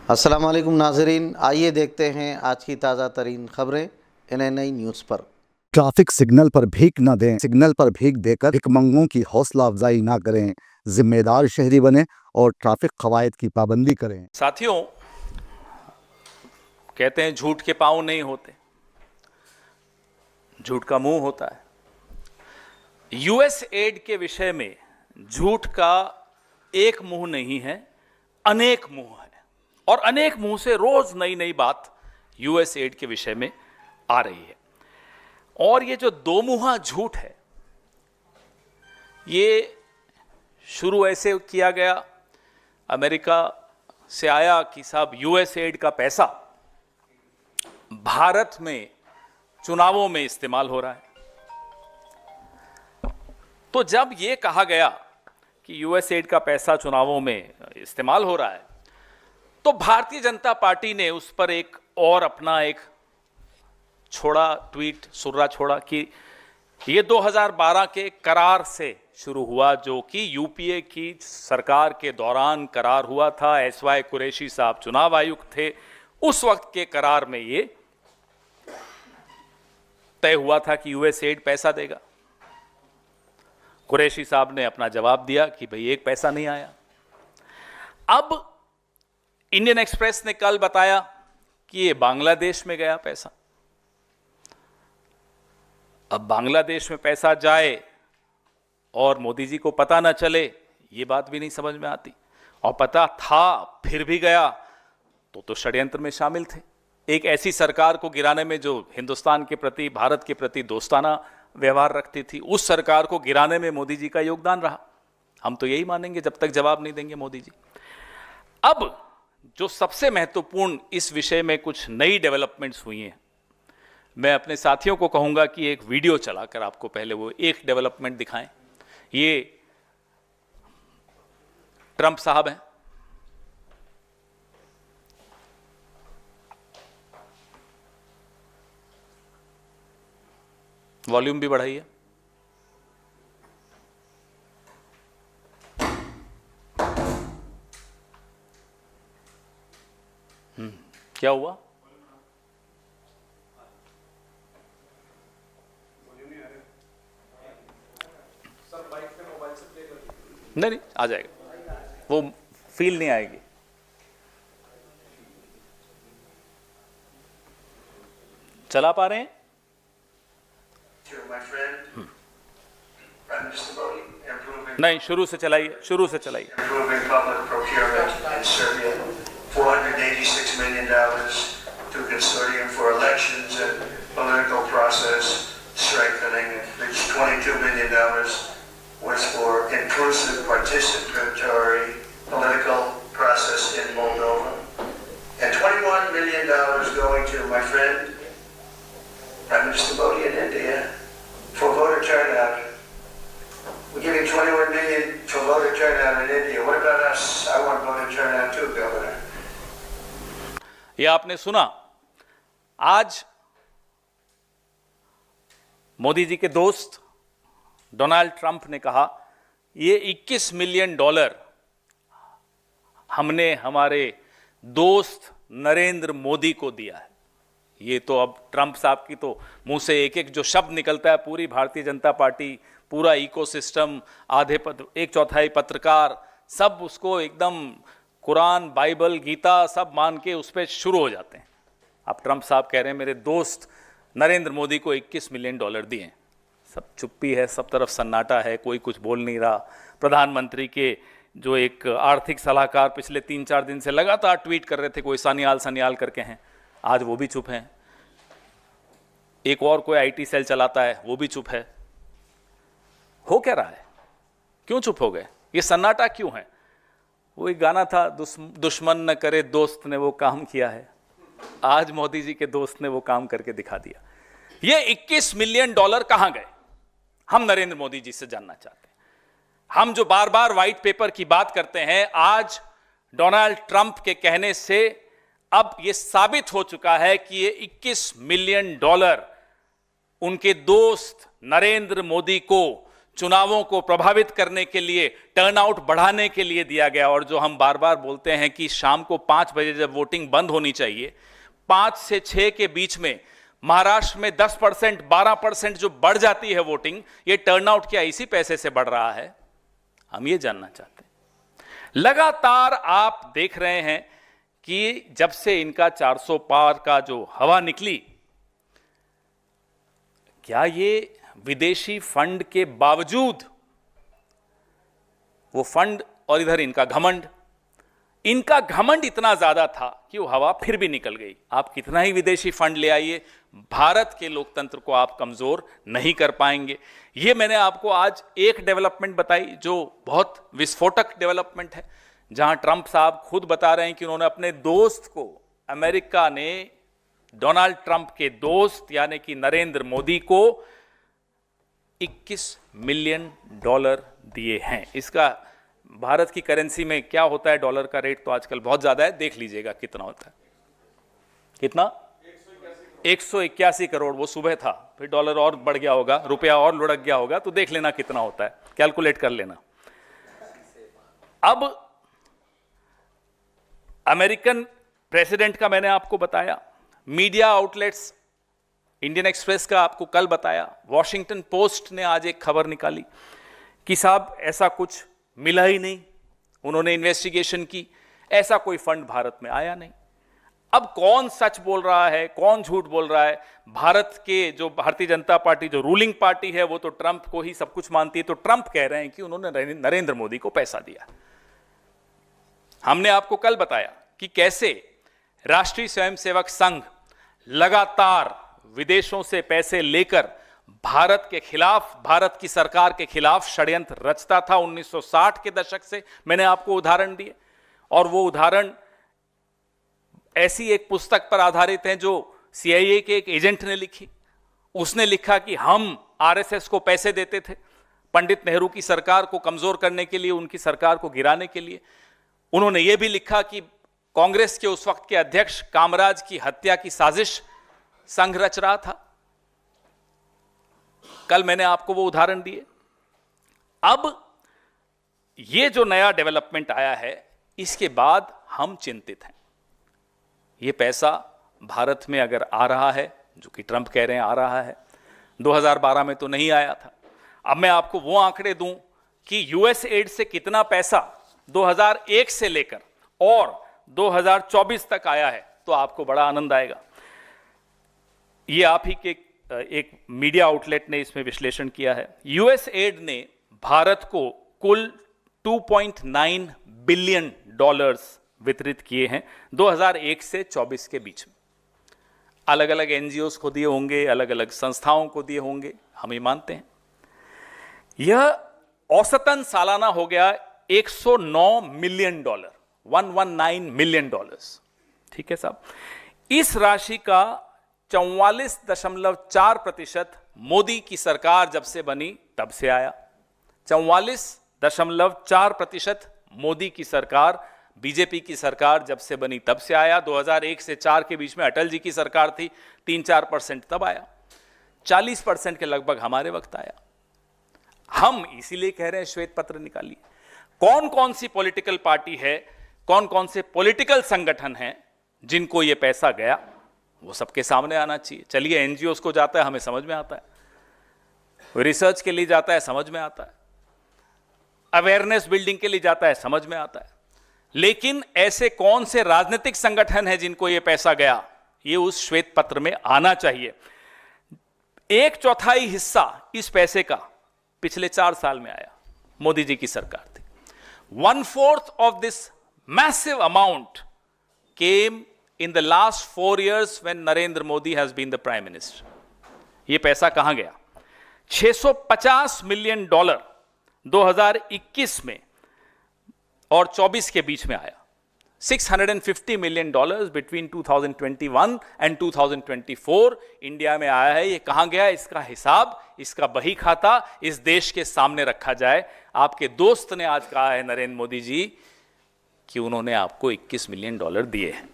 अस्सलाम वालेकुम नाज़रीन, आइए देखते हैं आज की ताज़ा तरीन खबरें NNI न्यूज़ पर। ट्रैफिक सिग्नल पर भीख न दें, सिग्नल पर भीख देकर भिखमंगों की हौसला अफजाई ना करें, जिम्मेदार शहरी बने और ट्रैफिक कवायद की पाबंदी करें। साथियों, कहते हैं झूठ के पांव नहीं होते, झूठ का मुंह होता है। यूएस एड के विषय में झूठ का एक मुंह नहीं है, अनेक मुंह है, और अनेक मुंह से रोज नई नई बात यूएस एड के विषय में आ रही है। और ये जो दो मुंहा झूठ है, ये शुरू ऐसे किया गया, अमेरिका से आया कि साहब यूएस एड का पैसा भारत में चुनावों में इस्तेमाल हो रहा है। तो जब ये कहा गया कि यूएस एड का पैसा चुनावों में इस्तेमाल हो रहा है, तो भारतीय जनता पार्टी ने उस पर एक और अपना एक छोड़ा ट्वीट, सुर्रा छोड़ा कि ये 2012 के करार से शुरू हुआ, जो कि यूपीए की सरकार के दौरान करार हुआ था। SY कुरैशी साहब चुनाव आयुक्त थे, उस वक्त के करार में ये तय हुआ था कि यूएस एड पैसा देगा। कुरैशी साहब ने अपना जवाब दिया कि भाई एक पैसा नहीं आया। अब इंडियन एक्सप्रेस ने कल बताया कि ये बांग्लादेश में गया पैसा। अब बांग्लादेश में पैसा जाए और मोदी जी को पता ना चले, ये बात भी नहीं समझ में आती। और पता था फिर भी गया तो षड्यंत्र में शामिल थे, एक ऐसी सरकार को गिराने में जो हिंदुस्तान के प्रति, भारत के प्रति दोस्ताना व्यवहार रखती थी। उस सरकार को गिराने में मोदी जी का योगदान रहा। हम तो यही मानेंगे जब तक जवाब नहीं देंगे मोदी जी। अब जो सबसे महत्वपूर्ण इस विषय में कुछ नई डेवलपमेंट्स हुई हैं, मैं अपने साथियों को कहूंगा कि एक वीडियो चलाकर आपको पहले वो एक डेवलपमेंट दिखाएं। ये ट्रंप साहब हैं, वॉल्यूम भी बढ़ाइए। क्या हुआ? नहीं, आ जाएगा, वो फील नहीं आएगी। चला पा रहे हैं? नहीं, शुरू से चलाइए, शुरू से चलाइए। $486 million to consortium for elections and political process strengthening. $22 million was for inclusive participatory political process in Moldova. And $21 million going to my friend, Prime Minister Modi in India, for voter turnout. We're giving $21 million for voter turnout in India. What about us? I want voter turnout too, Governor. ये आपने सुना। आज मोदी जी के दोस्त Donald Trump ने कहा ये $21 million हमने हमारे दोस्त नरेंद्र मोदी को दिया है। ये तो अब ट्रंप साहब की तो मुंह से एक एक जो शब्द निकलता है, पूरी भारतीय जनता पार्टी, पूरा इकोसिस्टम, आधे 1/4 पत्रकार, सब उसको एकदम कुरान, बाइबल, गीता सब मान के उस पर शुरू हो जाते हैं। अब ट्रंप साहब कह रहे हैं मेरे दोस्त नरेंद्र मोदी को $21 मिलियन दिए। सब चुप्पी है, सब तरफ सन्नाटा है, कोई कुछ बोल नहीं रहा। प्रधानमंत्री के जो एक आर्थिक सलाहकार पिछले 3-4 दिन से लगातार ट्वीट कर रहे थे, कोई सानियाल सानियाल करके हैं, आज वो भी चुप हैं। एक और कोई IT सेल चलाता है, वो भी चुप है। हो क्या रहा है? क्यों चुप हो गए? ये सन्नाटा क्यों है? वो एक गाना था, दुश्मन न करे दोस्त ने वो काम किया है। आज मोदी जी के दोस्त ने वो काम करके दिखा दिया। ये $21 मिलियन कहां गए? हम नरेंद्र मोदी जी से जानना चाहते हैं। हम जो बार बार व्हाइट पेपर की बात करते हैं, आज डोनाल्ड ट्रंप के कहने से अब यह साबित हो चुका है कि ये $21 मिलियन उनके दोस्त नरेंद्र मोदी को चुनावों को प्रभावित करने के लिए, टर्नआउट बढ़ाने के लिए दिया गया। और जो हम बार बार बोलते हैं कि शाम को 5 बजे जब वोटिंग बंद होनी चाहिए, 5 से 6 के बीच में महाराष्ट्र में 10%, 12% जो बढ़ जाती है वोटिंग, ये टर्नआउट क्या इसी पैसे से बढ़ रहा है? हम ये जानना चाहते हैं। लगातार आप देख रहे हैं कि जब से इनका 400 पार का जो हवा निकली, क्या ये विदेशी फंड के बावजूद, वो फंड और इधर इनका घमंड इतना ज्यादा था कि वो हवा फिर भी निकल गई। आप कितना ही विदेशी फंड ले आइए, भारत के लोकतंत्र को आप कमजोर नहीं कर पाएंगे। ये मैंने आपको आज एक डेवलपमेंट बताई जो बहुत विस्फोटक डेवलपमेंट है, जहां ट्रंप साहब खुद बता रहे हैं कि उन्होंने अपने दोस्त को, अमेरिका ने डोनाल्ड ट्रंप के दोस्त यानी कि नरेंद्र मोदी को $21 मिलियन दिए हैं। इसका भारत की करेंसी में क्या होता है, डॉलर का रेट तो आजकल बहुत ज्यादा है, देख लीजिएगा कितना होता है। कितना? 181 करोड़। वो सुबह था, फिर डॉलर और बढ़ गया होगा, रुपया और लुढ़क गया होगा, तो देख लेना कितना होता है, कैलकुलेट कर लेना। अब अमेरिकन प्रेसिडेंट का मैंने आपको बताया, मीडिया आउटलेट्स, इंडियन एक्सप्रेस का आपको कल बताया, वॉशिंगटन पोस्ट ने आज एक खबर निकाली कि साहब ऐसा कुछ मिला ही नहीं, उन्होंने इन्वेस्टिगेशन की, ऐसा कोई फंड भारत में आया नहीं। अब कौन सच बोल रहा है, कौन झूठ बोल रहा है? भारत के जो भारतीय जनता पार्टी जो रूलिंग पार्टी है वो तो ट्रंप को ही सब कुछ मानती है, तो ट्रंप कह रहे हैं कि उन्होंने नरेंद्र मोदी को पैसा दिया। हमने आपको कल बताया कि कैसे राष्ट्रीय स्वयंसेवक संघ लगातार विदेशों से पैसे लेकर भारत के खिलाफ, भारत की सरकार के खिलाफ षड्यंत्र रचता था 1960 के दशक से। मैंने आपको उदाहरण दिए, और वो उदाहरण ऐसी एक पुस्तक पर आधारित है जो CIA के एक एजेंट ने लिखी। उसने लिखा कि हम RSS को पैसे देते थे पंडित नेहरू की सरकार को कमजोर करने के लिए, उनकी सरकार को गिराने के लिए। उन्होंने ये भी लिखा कि कांग्रेस के उस वक्त के अध्यक्ष कामराज की हत्या की साजिश संघ रच रहा था। कल मैंने आपको वो उदाहरण दिए। अब ये जो नया डेवलपमेंट आया है, इसके बाद हम चिंतित हैं। ये पैसा भारत में अगर आ रहा है, जो कि ट्रंप कह रहे हैं आ रहा है, 2012 में तो नहीं आया था। अब मैं आपको वो आंकड़े दूं कि यूएस एड से कितना पैसा 2001 से लेकर और 2024 तक आया है, तो आपको बड़ा आनंद आएगा। ये आप ही के एक मीडिया आउटलेट ने इसमें विश्लेषण किया है। यूएस एड ने भारत को कुल $2.9 बिलियन वितरित किए हैं 2001 से 24 के बीच में। अलग अलग एनजीओस को दिए होंगे, अलग अलग संस्थाओं को दिए होंगे, हम ये मानते हैं। यह औसतन सालाना हो गया $109 मिलियन, $119 मिलियन। ठीक है साहब। इस राशि का 44.4% मोदी की सरकार जब से बनी तब से आया। 44.4% मोदी की सरकार, बीजेपी की सरकार जब से बनी तब से आया। 2001 से 4 के बीच में अटल जी की सरकार थी, 3-4% तब आया। 40% के लगभग हमारे वक्त आया। हम इसीलिए कह रहे हैं श्वेत पत्र निकालिए। कौन कौन सी पॉलिटिकल पार्टी है, कौन कौन से पॉलिटिकल संगठन हैं जिनको यह पैसा गया, वो सबके सामने आना चाहिए। चलिए, एनजीओस को जाता है, हमें समझ में आता है, रिसर्च के लिए जाता है, समझ में आता है, अवेयरनेस बिल्डिंग के लिए जाता है, समझ में आता है। लेकिन ऐसे कौन से राजनीतिक संगठन हैं जिनको यह पैसा गया, ये उस श्वेत पत्र में आना चाहिए। 1/4 हिस्सा इस पैसे का पिछले 4 साल में आया, मोदी जी की सरकार थी। 1/4 of this massive amount came in the last 4 years when Narendra Modi has been the Prime Minister. ये पैसा कहां गया? $650 मिलियन 2021 में और 24 के बीच में आया। $650 मिलियन between 2021 and 2024 इंडिया में आया है। ये कहां गया? इसका हिसाब, इसका बही खाता इस देश के सामने रखा जाए। आपके दोस्त ने आज कहा है, नरेंद्र मोदी जी, कि उन्होंने आपको $21 मिलियन दिए हैं।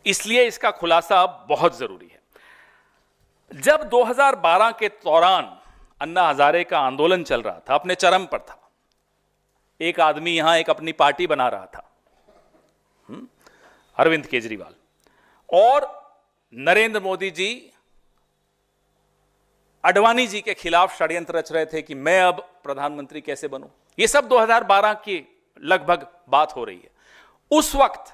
इसलिए इसका खुलासा अब बहुत जरूरी है। जब 2012 के दौरान अन्ना हजारे का आंदोलन चल रहा था, अपने चरम पर था, एक आदमी यहां एक अपनी पार्टी बना रहा था, अरविंद केजरीवाल, और नरेंद्र मोदी जी अडवाणी जी के खिलाफ षड्यंत्र रच रहे थे कि मैं अब प्रधानमंत्री कैसे बनूं। यह सब 2012 की लगभग बात हो रही है। उस वक्त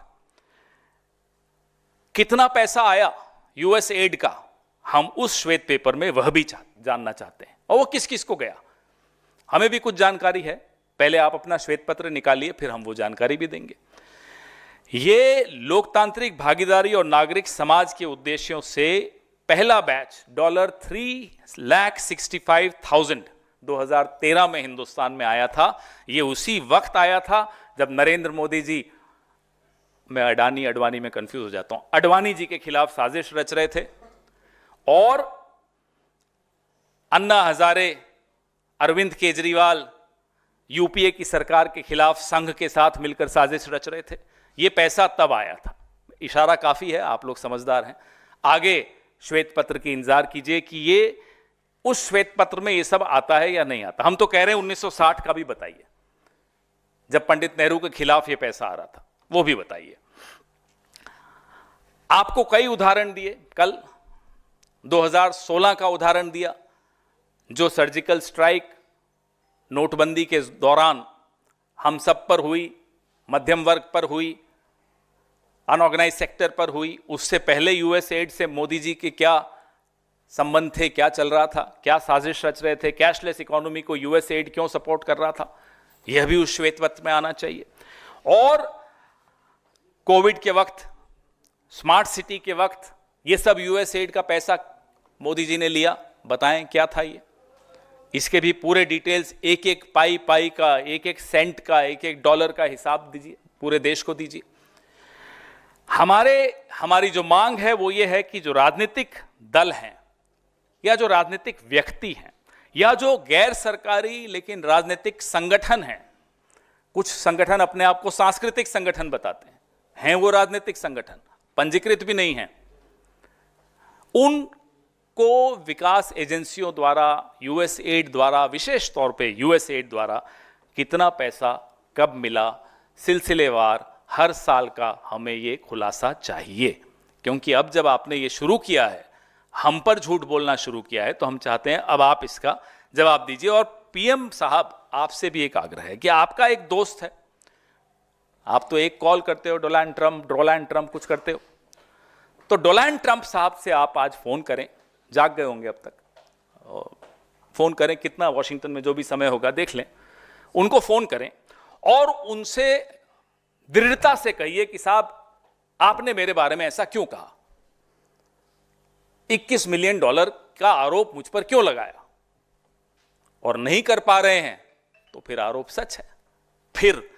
कितना पैसा आया यूएस एड का, हम उस श्वेत पेपर में वह भी जानना चाहते हैं, और वो किस किस को गया। हमें भी कुछ जानकारी है, पहले आप अपना श्वेत पत्र निकालिए, फिर हम वो जानकारी भी देंगे। ये लोकतांत्रिक भागीदारी और नागरिक समाज के उद्देश्यों से पहला बैच $3,65,000 2013 में हिंदुस्तान में आया था। ये उसी वक्त आया था जब नरेंद्र मोदी जी, मैं अडवाणी में कंफ्यूज हो जाता हूं, अडवाणी जी के खिलाफ साजिश रच रहे थे, और अन्ना हजारे, अरविंद केजरीवाल यूपीए की सरकार के खिलाफ संघ के साथ मिलकर साजिश रच रहे थे। यह पैसा तब आया था। इशारा काफी है, आप लोग समझदार हैं। आगे श्वेत पत्र की इंतजार कीजिए कि ये उस श्वेत पत्र में ये सब आता है या नहीं आता। हम तो कह रहे हैं 1960 का भी बताइए, जब पंडित नेहरू के खिलाफ ये पैसा आ रहा था, वो भी बताइए। आपको कई उदाहरण दिए, कल 2016 का उदाहरण दिया, जो सर्जिकल स्ट्राइक नोटबंदी के दौरान हम सब पर हुई, मध्यम वर्ग पर हुई, अनऑर्गेनाइज सेक्टर पर हुई। उससे पहले यूएस एड से मोदी जी के क्या संबंध थे, क्या चल रहा था, क्या साजिश रच रहे थे, कैशलेस इकोनॉमी को यूएस एड क्यों सपोर्ट कर रहा था, यह भी उस श्वेत पत्र में आना चाहिए। और कोविड के वक्त, स्मार्ट सिटी के वक्त, यह सब यूएस एड का पैसा मोदी जी ने लिया, बताएं क्या था ये। इसके भी पूरे डिटेल्स, एक एक पाई का, एक एक सेंट का, एक एक डॉलर का हिसाब दीजिए, पूरे देश को दीजिए। हमारी जो मांग है वो ये है कि जो राजनीतिक दल हैं, या जो राजनीतिक व्यक्ति हैं, या जो गैर सरकारी लेकिन राजनीतिक संगठन हैं, कुछ संगठन अपने आप को सांस्कृतिक संगठन बताते हैं वो राजनीतिक संगठन, पंजीकृत भी नहीं हैं, उनको विकास एजेंसियों द्वारा, यूएस एड द्वारा, विशेष तौर पे यूएस एड द्वारा कितना पैसा कब मिला, सिलसिलेवार हर साल का हमें ये खुलासा चाहिए। क्योंकि अब जब आपने ये शुरू किया है, हम पर झूठ बोलना शुरू किया है, तो हम चाहते हैं अब आप इसका जवाब दीजिए। और पीएम साहब, आपसे भी एक आग्रह है कि आपका एक दोस्त है, आप तो एक कॉल करते हो डोनाल्ड ट्रंप कुछ करते हो, तो डोनाल्ड ट्रंप साहब से आप आज फोन करें, जाग गए होंगे अब तक, फोन करें, कितना वॉशिंगटन में जो भी समय होगा देख लें, उनको फोन करें और उनसे दृढ़ता से कहिए कि साहब आपने मेरे बारे में ऐसा क्यों कहा, $21 मिलियन का आरोप मुझ पर क्यों लगाया, और नहीं कर पा रहे हैं तो फिर आरोप सच है। फिर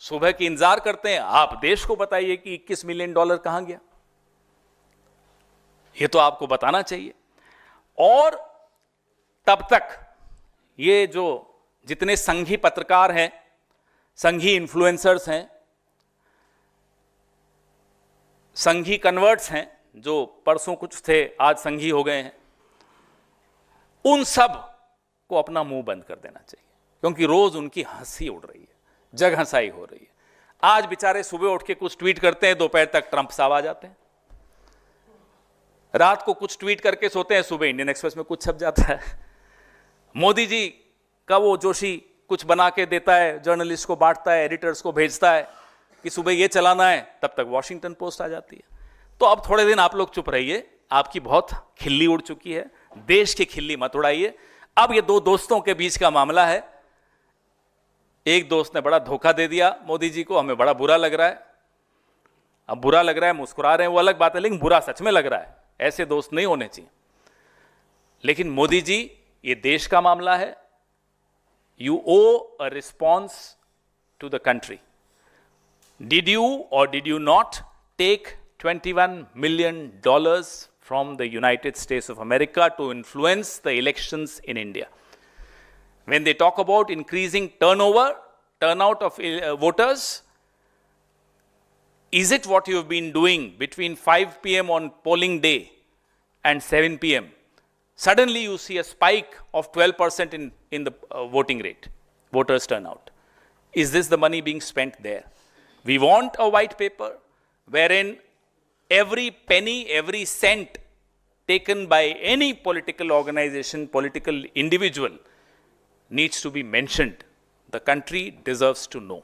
सुबह की इंतजार करते हैं, आप देश को बताइए कि $21 मिलियन कहां गया, यह तो आपको बताना चाहिए। और तब तक ये जो जितने संघी पत्रकार हैं, संघी इन्फ्लुएंसर्स हैं, संघी कन्वर्ट्स हैं, जो परसों कुछ थे आज संघी हो गए हैं, उन सब को अपना मुंह बंद कर देना चाहिए, क्योंकि रोज उनकी हंसी उड़ रही है, जग हंसाई हो रही है। आज बेचारे सुबह उठ के कुछ ट्वीट करते हैं, दोपहर तक ट्रंप साहब आ जाते हैं, रात को कुछ ट्वीट करके सोते हैं, सुबह इंडियन एक्सप्रेस में कुछ छप जाता है। मोदी जी का वो जोशी कुछ बना के देता है, जर्नलिस्ट को बांटता है, एडिटर्स को भेजता है कि सुबह ये चलाना है, तब तक वॉशिंगटन पोस्ट आ जाती है। तो अब थोड़े दिन आप लोग चुप रहिए, आपकी बहुत खिल्ली उड़ चुकी है, देश की खिल्ली मत उड़ाइए। अब ये दो दोस्तों के बीच का मामला है, एक दोस्त ने बड़ा धोखा दे दिया मोदी जी को, हमें बड़ा बुरा लग रहा है। अब बुरा लग रहा है, मुस्कुरा रहे हैं, वो अलग बात है, लेकिन बुरा सच में लग रहा है, ऐसे दोस्त नहीं होने चाहिए। लेकिन मोदी जी, ये देश का मामला है, you owe a response to the country. Did you or did you not take $21 million from the United States of America to influence the elections in India? When they talk about increasing turnout of voters, is it what you have been doing between 5 p.m. on polling day and 7 p.m. suddenly you see a spike of 12% in the voting rate, voters turnout. Is this the money being spent there? We want a white paper wherein every penny, every cent taken by any political organization, political individual needs to be mentioned. The country deserves to know.